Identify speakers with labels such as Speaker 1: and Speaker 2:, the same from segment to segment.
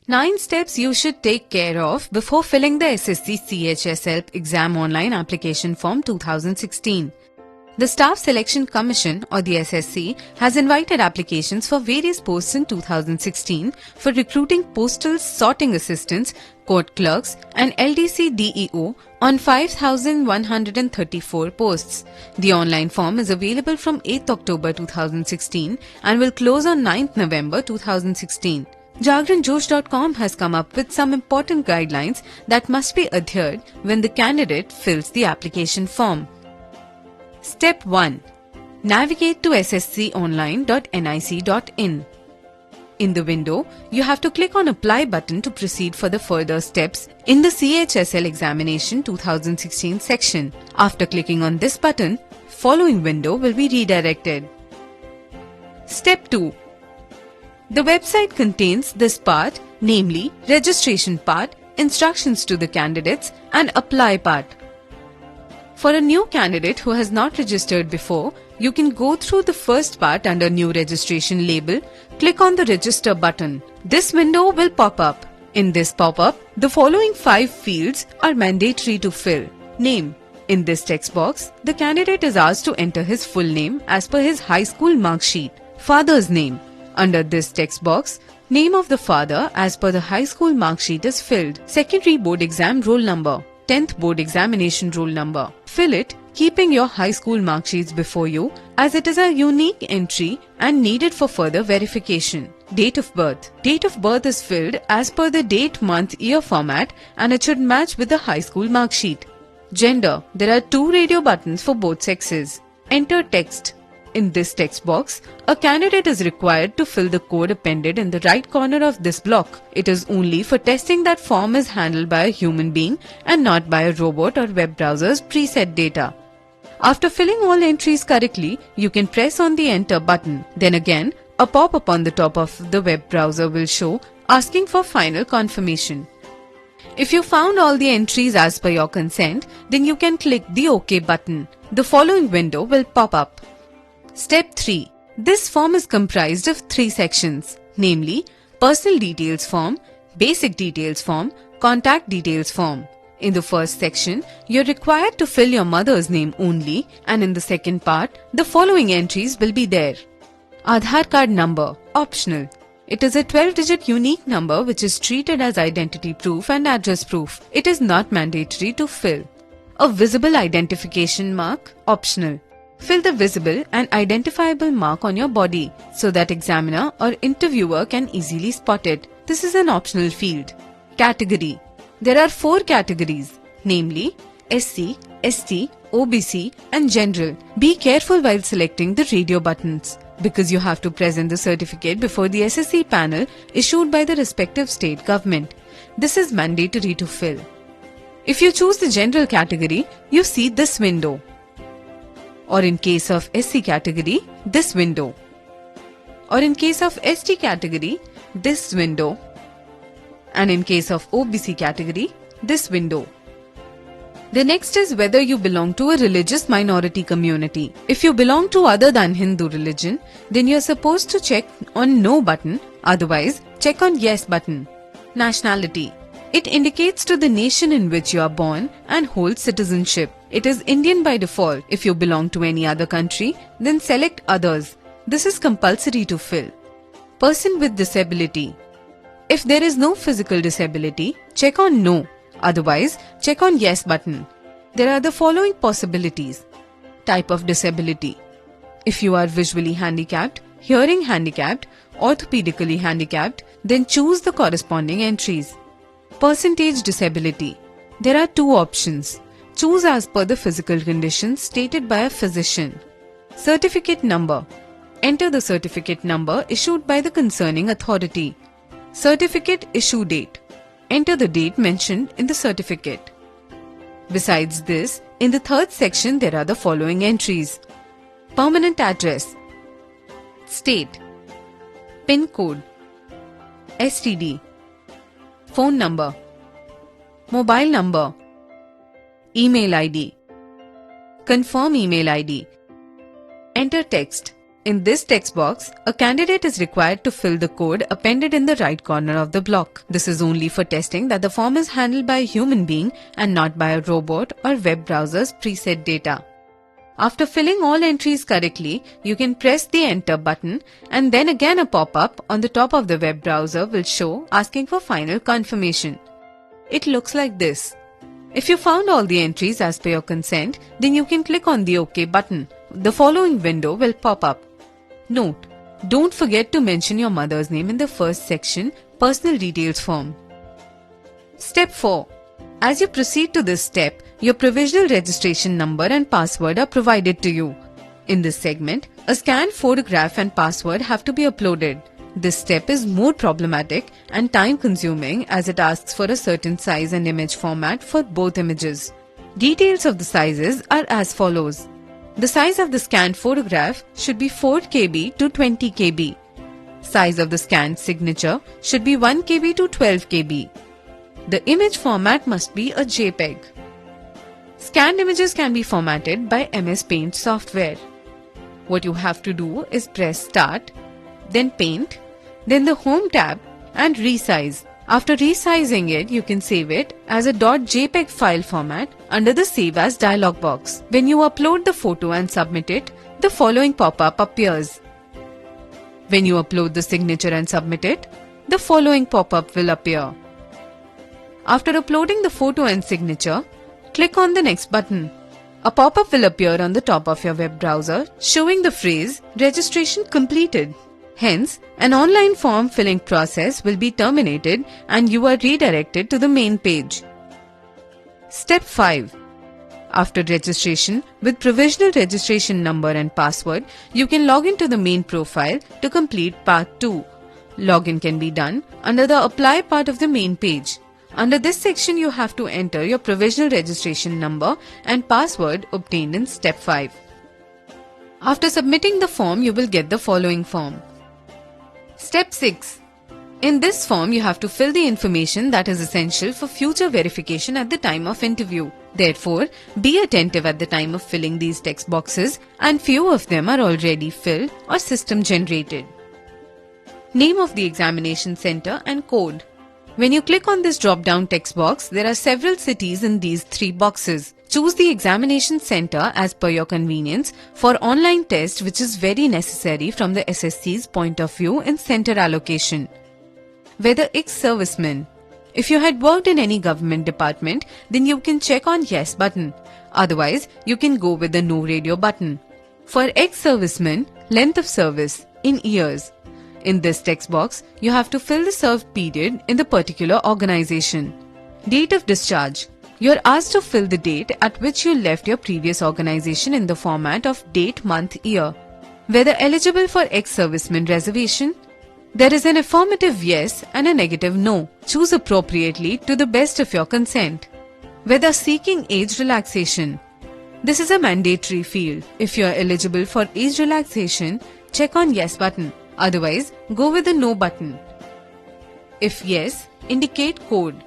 Speaker 1: 9 steps you should take care of before filling the SSC CHSL Exam Online Application Form 2016. The Staff Selection Commission or the SSC has invited applications for various posts in 2016 for recruiting postal sorting assistants, court clerks and LDC DEO on 5,134 posts. The online form is available from 8th October 2016 and will close on 9th November 2016. JagranJosh.com has come up with some important guidelines that must be adhered when the candidate fills the application form. Step 1. Navigate to ssconline.nic.in. In the window, you have to click on Apply button to proceed for the further steps in the CHSL Examination 2016 section. After clicking on this button, following window will be redirected. Step 2. The website contains this part, namely registration part, instructions to the candidates and apply part. For a new candidate who has not registered before, you can go through the first part under New Registration label, click on the Register button. This window will pop up. In this pop-up, the following 5 fields are mandatory to fill. Name. In this text box, the candidate is asked to enter his full name as per his high school mark sheet. Father's name. Under this text box, name of the father as per the high school mark sheet is filled. Secondary board exam roll number. 10th board examination roll number. Fill it keeping your high school mark sheets before you as it is a unique entry and needed for further verification. Date of birth. Date of birth is filled as per the date, month, year format and it should match with the high school mark sheet. Gender. There are 2 radio buttons for both sexes. Enter text. In this text box, a candidate is required to fill the code appended in the right corner of this block. It is only for testing that form is handled by a human being and not by a robot or web browser's preset data. After filling all entries correctly, you can press on the enter button. Then again, a pop-up on the top of the web browser will show asking for final confirmation. If you found all the entries as per your consent, then you can click the OK button. The following window will pop up. Step 3. This form is comprised of 3 sections, namely Personal Details Form, Basic Details Form, Contact Details Form. In the first section, you're required to fill your mother's name only and in the second part, the following entries will be there. Aadhaar card number, optional. It is a 12-digit unique number which is treated as identity proof and address proof. It is not mandatory to fill. A visible identification mark, optional. Fill the visible and identifiable mark on your body so that examiner or interviewer can easily spot it. This is an optional field. Category. There are 4 categories, namely SC, ST, OBC and General. Be careful while selecting the radio buttons because you have to present the certificate before the SSC panel issued by the respective state government. This is mandatory to fill. If you choose the General category, you see this window. Or in case of SC category, this window. Or in case of ST category, this window. And in case of OBC category, this window. The next is whether you belong to a religious minority community. If you belong to other than Hindu religion, then you are supposed to check on No button, otherwise check on Yes button. Nationality. It indicates to the nation in which you are born and hold citizenship. It is Indian by default. If you belong to any other country, then select Others. This is compulsory to fill. Person with disability. If there is no physical disability, check on No. Otherwise, check on Yes button. There are the following possibilities. Type of disability. If you are visually handicapped, hearing handicapped, orthopedically handicapped, then choose the corresponding entries. Percentage disability. There are 2 options. Choose as per the physical conditions stated by a physician. Certificate number. Enter the certificate number issued by the concerning authority. Certificate issue date. Enter the date mentioned in the certificate. Besides this, in the 3rd section there are the following entries. Permanent address. State. PIN code. STD. Phone number. Mobile number. Email ID. Confirm email ID. Enter text. In this text box, a candidate is required to fill the code appended in the right corner of the block. This is only for testing that the form is handled by a human being and not by a robot or web browser's preset data. After filling all entries correctly, you can press the enter button and then again a pop-up on the top of the web browser will show asking for final confirmation. It looks like this. If you found all the entries as per your consent, then you can click on the OK button. The following window will pop up. Note: don't forget to mention your mother's name in the first section, Personal Details form. Step 4. As you proceed to this step, your provisional registration number and password are provided to you. In this segment, a scanned photograph and password have to be uploaded. This step is more problematic and time-consuming as it asks for a certain size and image format for both images. Details of the sizes are as follows. The size of the scanned photograph should be 4 KB to 20 KB. Size of the scanned signature should be 1 KB to 12 KB. The image format must be a JPEG. Scanned images can be formatted by MS Paint software. What you have to do is press Start, then Paint, then the Home tab and resize. After resizing it, you can save it as a .jpeg file format under the Save As dialog box. When you upload the photo and submit it, the following pop-up appears. When you upload the signature and submit it, the following pop-up will appear. After uploading the photo and signature, click on the next button. A pop-up will appear on the top of your web browser showing the phrase Registration completed. Hence, an online form filling process will be terminated and you are redirected to the main page. Step 5. After registration, with provisional registration number and password, you can log into the main profile to complete part 2. Login can be done under the Apply part of the main page. Under this section, you have to enter your provisional registration number and password obtained in Step 5. After submitting the form, you will get the following form. Step 6. In this form, you have to fill the information that is essential for future verification at the time of interview. Therefore, be attentive at the time of filling these text boxes, and few of them are already filled or system generated. Name of the examination center and code. When you click on this drop-down text box, there are several cities in these 3 boxes. Choose the examination center as per your convenience for online test, which is very necessary from the SSC's point of view in center allocation. Whether ex-serviceman. If you had worked in any government department, then you can check on Yes button. Otherwise, you can go with the No Radio button. For ex-serviceman, length of service in years. In this text box, you have to fill the served period in the particular organization. Date of discharge. You are asked to fill the date at which you left your previous organization in the format of date, month, year. Whether eligible for ex-serviceman reservation. There is an affirmative yes and a negative no. Choose appropriately to the best of your consent. Whether seeking age relaxation. This is a mandatory field. If you are eligible for age relaxation, check on Yes button. Otherwise, go with the No button. If yes, indicate code.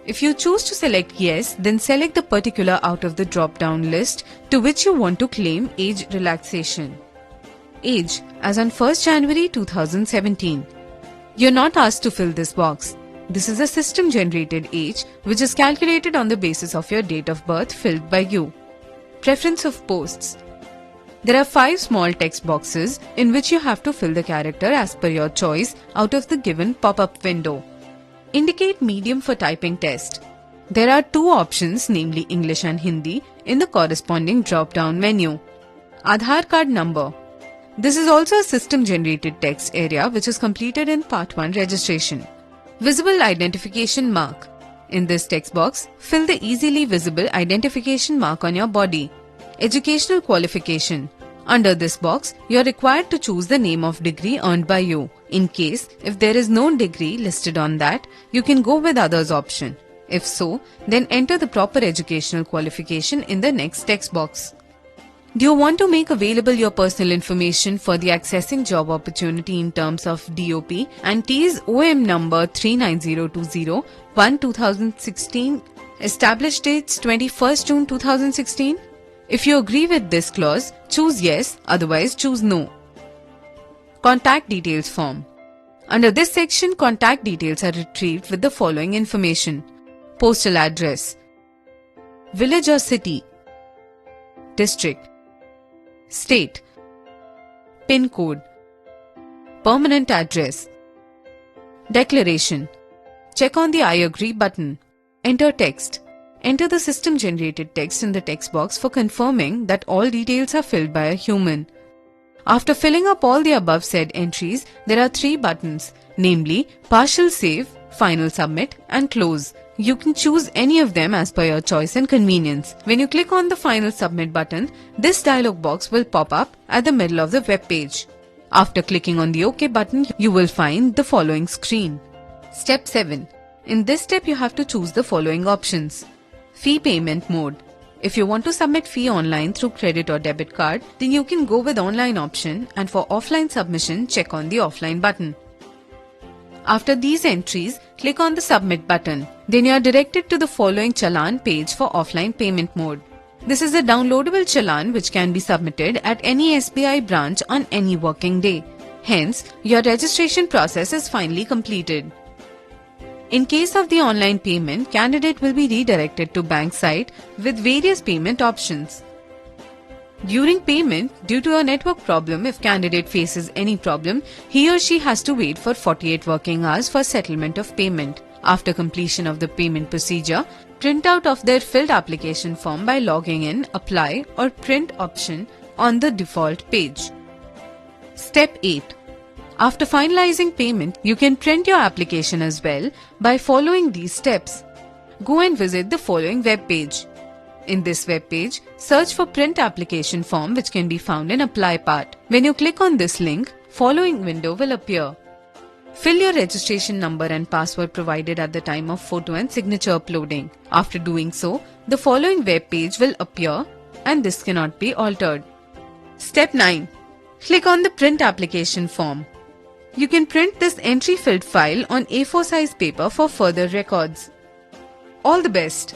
Speaker 1: If you choose to select yes, then select the particular out of the drop-down list to which you want to claim age relaxation. Age, as on 1st January 2017. You're not asked to fill this box. This is a system-generated age which is calculated on the basis of your date of birth filled by you. Preference of posts. There are 5 small text boxes in which you have to fill the character as per your choice out of the given pop-up window. Indicate medium for typing test. There are 2 options, namely English and Hindi, in the corresponding drop-down menu. Aadhaar card number. This is also a system-generated text area which is completed in Part 1 registration. Visible identification mark. In this text box, fill the easily visible identification mark on your body. Educational qualification. Under this box, you are required to choose the name of degree earned by you. In case, if there is no degree listed on that, you can go with others option. If so, then enter the proper educational qualification in the next text box. Do you want to make available your personal information for the accessing job opportunity in terms of DOP and T's OM number 39020-1-2016, established dates 21st June 2016? If you agree with this clause, choose yes, otherwise choose no. Contact Details form. Under this section, contact details are retrieved with the following information: postal address, village or city, district, state, PIN code, permanent address, declaration. Check on the I agree button. Enter text. Enter the system generated text in the text box for confirming that all details are filled by a human. After filling up all the above said entries, there are 3 buttons, namely Partial Save, Final Submit and Close. You can choose any of them as per your choice and convenience. When you click on the Final Submit button, this dialog box will pop up at the middle of the web page. After clicking on the OK button, you will find the following screen. Step 7. In this step, you have to choose the following options. Fee payment mode. If you want to submit fee online through credit or debit card, then you can go with online option, and for offline submission, check on the offline button. After these entries, click on the submit button. Then you are directed to the following challan page for offline payment mode. This is a downloadable challan which can be submitted at any SBI branch on any working day. Hence, your registration process is finally completed. In case of the online payment, candidate will be redirected to bank site with various payment options. During payment, due to a network problem, if candidate faces any problem, he or she has to wait for 48 working hours for settlement of payment. After completion of the payment procedure, print out of their filled application form by logging in Apply or Print option on the default page. Step 8. After finalizing payment, you can print your application as well by following these steps. Go and visit the following web page. In this web page, search for print application form which can be found in Apply part. When you click on this link, following window will appear. Fill your registration number and password provided at the time of photo and signature uploading. After doing so, the following web page will appear and this cannot be altered. Step 9. Click on the print application form. You can print this entry-filled file on A4 size paper for further records. All the best!